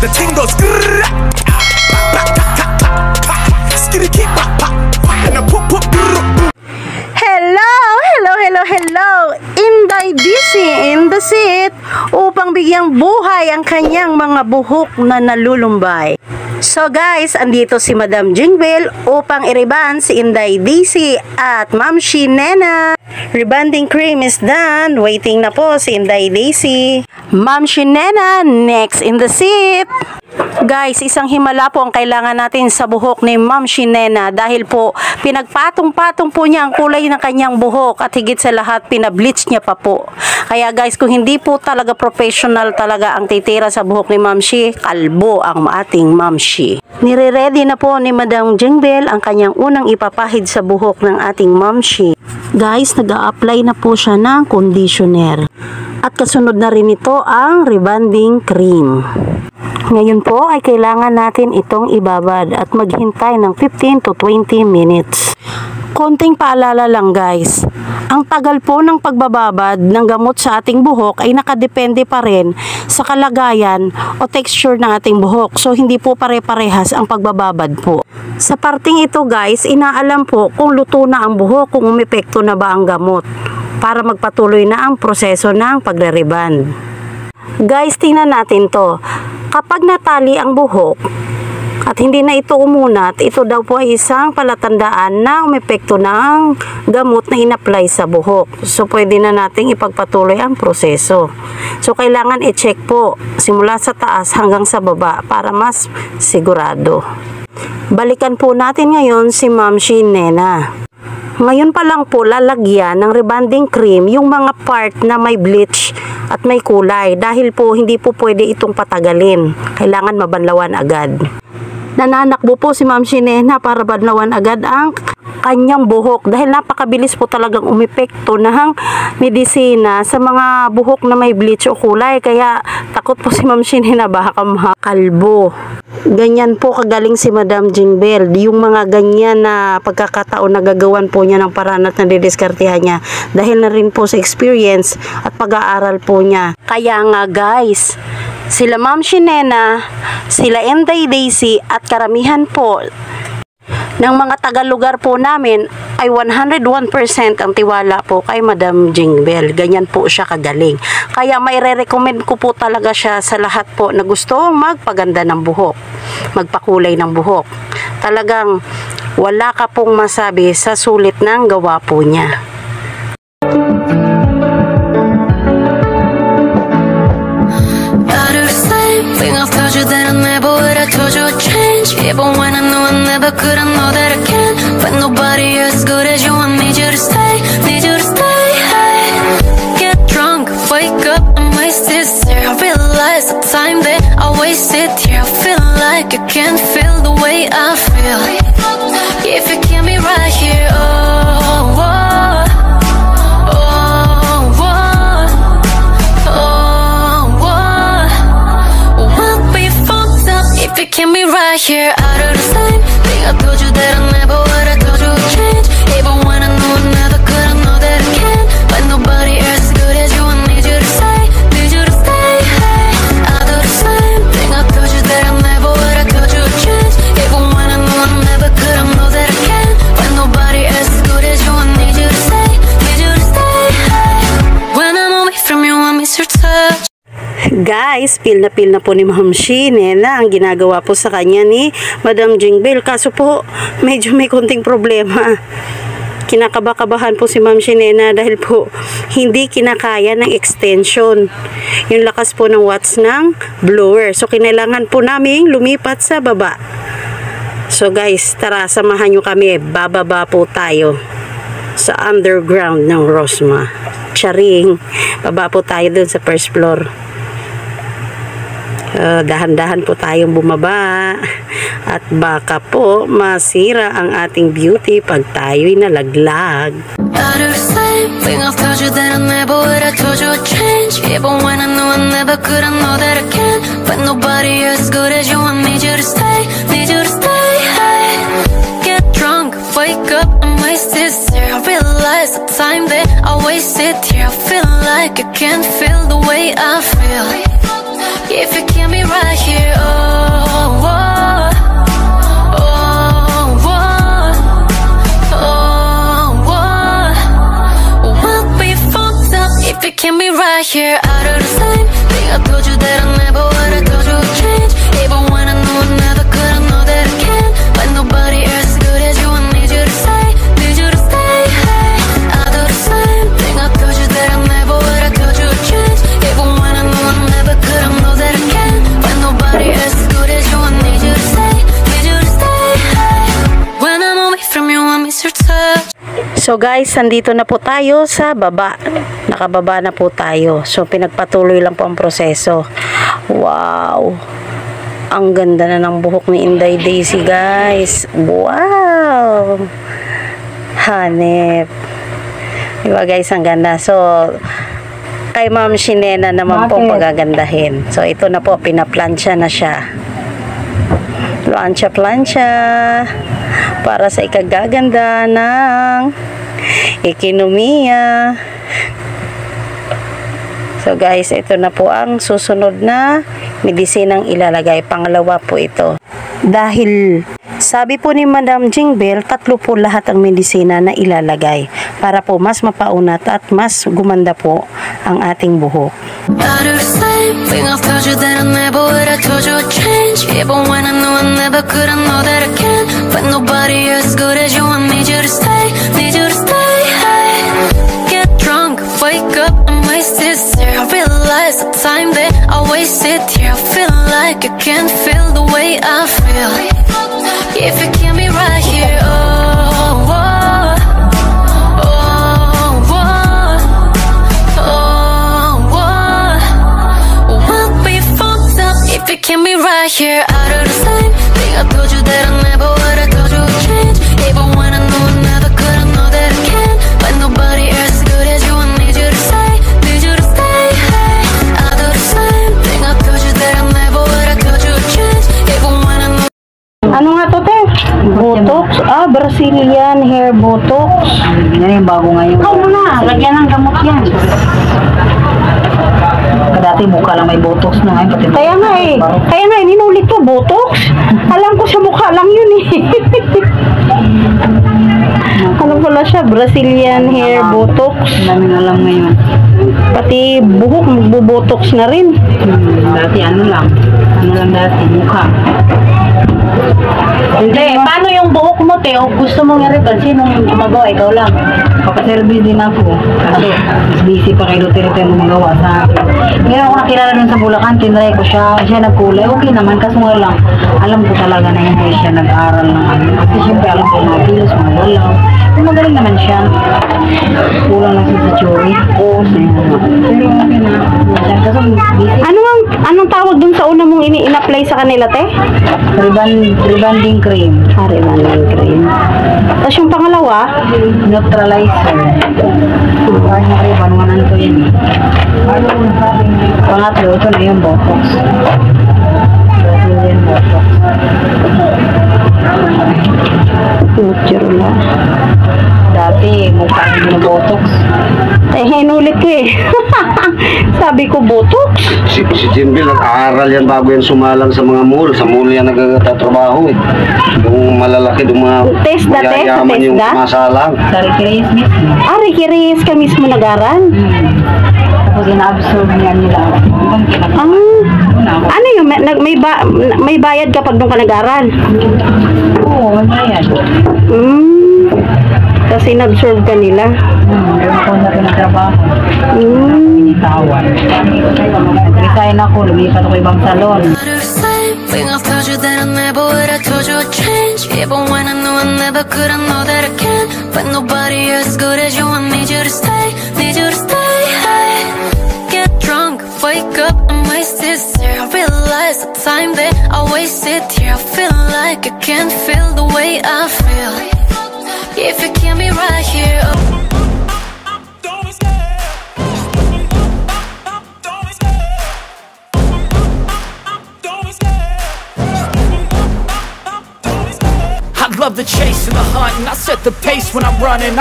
The ting goes Hello! Inday DC in the seat upang bigyang buhay ang kanyang mga buhok na nalulumbay. So guys, andito si Madam Jingbel upang i-reban si Inday DC at Ma'am Shinena. Rebanding cream is done. Waiting na po si Inday DC. Ma'am Shinena, next in the seat. Guys, isang himala po ang kailangan natin sa buhok ni Ma'am Shinena dahil po pinagpatong-patong po niya ang kulay ng kanyang buhok at higit sa lahat pinableach niya pa po. Kaya guys, kung hindi po talaga professional talaga ang titira sa buhok ni Ma'am Shi, kalbo ang ating Ma'am Shi. Nire-ready na po ni Madam Jingbel ang kanyang unang ipapahid sa buhok ng ating Ma'am Shi. Guys, nag-a-apply na po siya ng conditioner. At kasunod na rin ito ang rebanding cream. Ngayon po ay kailangan natin itong ibabad at maghintay ng 15 to 20 minutes. Konting paalala lang guys, ang tagal po ng pagbababad ng gamot sa ating buhok ay nakadepende pa rin sa kalagayan o texture ng ating buhok. So hindi po pare-parehas ang pagbababad po. Sa parting ito guys, inaalam po kung luto na ang buhok, kung umepekto na ba ang gamot para magpatuloy na ang proseso ng pagre-reband. Guys, tingnan natin to. Kapag natali ang buhok at hindi na ito umunat, ito daw po ay isang palatandaan na umepekto ng gamot na in-apply sa buhok. So, pwede na nating ipagpatuloy ang proseso. So, kailangan i-check po simula sa taas hanggang sa baba para mas sigurado. Balikan po natin ngayon si Ma'am Shinena. Ngayon pa lang po lalagyan ng rebanding cream yung mga part na may bleach at may kulay dahil po hindi po pwede itong patagalin. Kailangan mabanlawan agad. Nananakbo po si Ma'am Shinena para banlawan agad ang kanyang buhok dahil napakabilis po talagang umepekto ng medisina sa mga buhok na may bleach o kulay. Kaya takot po si Ma'am Shinena baka makalbo. Ganyan po kagaling si Madam Jingbel. Yung mga ganyan na pagkakataon na gagawan po niya ng paraan at nadidiskartehan niya dahil na rin po sa experience at pag-aaral po niya. Kaya nga guys, sila Ma'am Shinena, sila Inday Daisy at karamihan po ng mga taga-lugar po namin ay 101% ang tiwala po kay Madam Jingbel. Ganyan po siya kagaling. Kaya may re-recommend ko po talaga siya sa lahat po na gustong magpaganda ng buhok, magpakulay ng buhok. Talagang wala ka pong masabi sa sulit ng gawa po niya. Even when I know I never could, I know that I can. But nobody as good as you, I need you to stay, need you to stay. Hey. Get drunk, wake up, I'm wasted here. I realize the time that I wasted here. I feel like I can't feel the way I feel. If you keep me right here, oh, oh, oh, oh, oh, oh. We'll be fucked up if you keep me right here. I told you that I never would, I told you would change. Even when I know I never could, I know that I can. But nobody else as good as you, I need you to stay, need you to stay. Hey. I do the same thing, I told you that I never would, I told you would change. Even when I know I never could, I know that I can. But nobody else as good as you, I need you to stay, need you to stay. Hey. When I'm away from you, I miss your touch. Guys, pil na po ni Ma'am Shinena ang ginagawa po sa kanya ni Madam Jingbel. Kaso po, medyo may konting problema. Kinakabakabahan po si Ma'am Shinena dahil po hindi kinakaya ng extension. Yung lakas po ng watts ng blower. So, kinailangan po namin lumipat sa baba. So guys, tara, samahan nyo kami. Bababa po tayo sa underground ng Rosma. Charing. Baba po tayo dun sa first floor. Dahan-dahan po tayong bumaba at baka po masira ang ating beauty pag tayo'y nalaglag. I do the same thing, I told you that I never would, I told you I'd change. Even when I know I never could, I know that I can. But nobody else as good as you, I need you to stay, need you to stay. Hey. Get drunk, wake up, I'm wasted here. I realize the time that I wasted here. I feel like I can't feel the way I feel. If you can't be right here, oh, oh, oh, oh, oh, oh. We'll be fucked up if you can't be right here. Out of the same thing I told you that I never would. I told you would change. Even when I knew I never could, I know that I can. But nobody else as good as you. I need you to stay, need you to stay. Hey, I do the same thing I told you that I never would. I told you would change. Even when I knew I never could, I know that I can. But nobody else as good as you. I need you to stay, need you to stay. Hey, when I'm away from you, I miss your touch. So guys, nandito na po tayo sa baba. Nakababa na po tayo. So pinagpatuloy lang po ang proseso. Wow! Ang ganda na ng buhok ni Inday Daisy, guys. Wow! Hanep. Diba guys, ang ganda. So, kay Ma'am Shinena naman po pagagandahin. So, ito na po, pinaplansya na siya. Plansya para sa ikagaganda ng ekonomiya. So guys, ito na po ang susunod na medisinang ilalagay. Pangalawa po ito. Dahil sabi po ni Madam Jingbel, 3 po lahat ang medisina na ilalagay para po mas mapaunat at mas gumanda po ang ating buhok. I do the same thing I've told you that I never would. I told you I'd change. Even when I knew I never could, I know that I can. But nobody as good as you. I need you to stay, need you to stay. Hey, get drunk, wake up, I'm wasted here. I realize the time that I wasted here. I feel like I can't feel the way I feel. If you can't be right here, oh, oh, oh, oh, oh, oh. We'll be fucked up if you can't be right here. Out of the same thing I told you that I never would. I told you would change. Even when I knew I never could, I know that I can. But nobody else as good as you. I need you to stay, need you to stay. Hey, I do the same thing I told you that I never would. I told you would change. Even when I knew. Ano nga to, te? Botox? Ah, Brazilian hair botox. Yan yung bago ngayon. Ikaw muna, lagyan ng gamot yan. Dati mukha lang may botox na ngayon. Pati Kaya nga ninulit ko, botox. Alam ko sa mukha lang yun eh. Ano pala siya? Brazilian hair botox. namin alam ngayon. Pati buhok, magbo-botox na rin. Dati ano lang dati, mukha. Hindi, paano yung buhok mo, te? O gusto mong i-rebel? Sinong gumagawa? Ikaw lang. Papaservice din ako. Kasi mas busy pa kay Duterte gumagawa sa akin. Ngayon ako nakilala dun sa Bulacan, tinry ko siya nagkulay. Okay naman, kaso nga lang, alam ko talaga na hindi siya nag-aral ng ano. Kasi syempre alam ko mga kilos, mga galaw. Pero magaling naman siya. Kulang lang siya sa theory. Oo, pero okay na. Kaso busy. Anong tawag dun sa una mong in-apply sa kanila, te? Rebanding cream. Rebanding cream. Tapos yung pangalawa, Neutralizer. Kahit na kayo, paano nga nito yan? Pangatlo, ito na yung botox. Brazilian botox. Future Dati, mukha ko yung botox. hinulit ko eh. Sabi ko, botox? Si Jinbil nag-aaral yan bago yan sumalang sa mga mall. Sa mall yan nagtatrabaho eh. Yung malalaki, yung mga Testa, mayayaman yung testa? sumasalang. Sa Ricky mismo. Ricky Reyes ka mismo nag-aral? Tapos ina-absorb niya nila. Ano yung, may bayad kapag doon ka nag-aral? Oo, magbayad. Tapos in-absorb ka nila? Doon ako na pinagtrabaho. Initawan. Nag-resign ako, lumipat ako ibang salon. I do the same thing I've told you that I never would. I told you I'd change. Even when I knew I never could, I know that I can. But nobody else as good as you. I need you to stay, need you to stay. Hey, get drunk, wake up, I'm wasted here. I realize the time that I wasted here. I feel like I can't feel the way I feel. If you can't be right here, I love the chase and the hunt, and I set the pace when I'm running.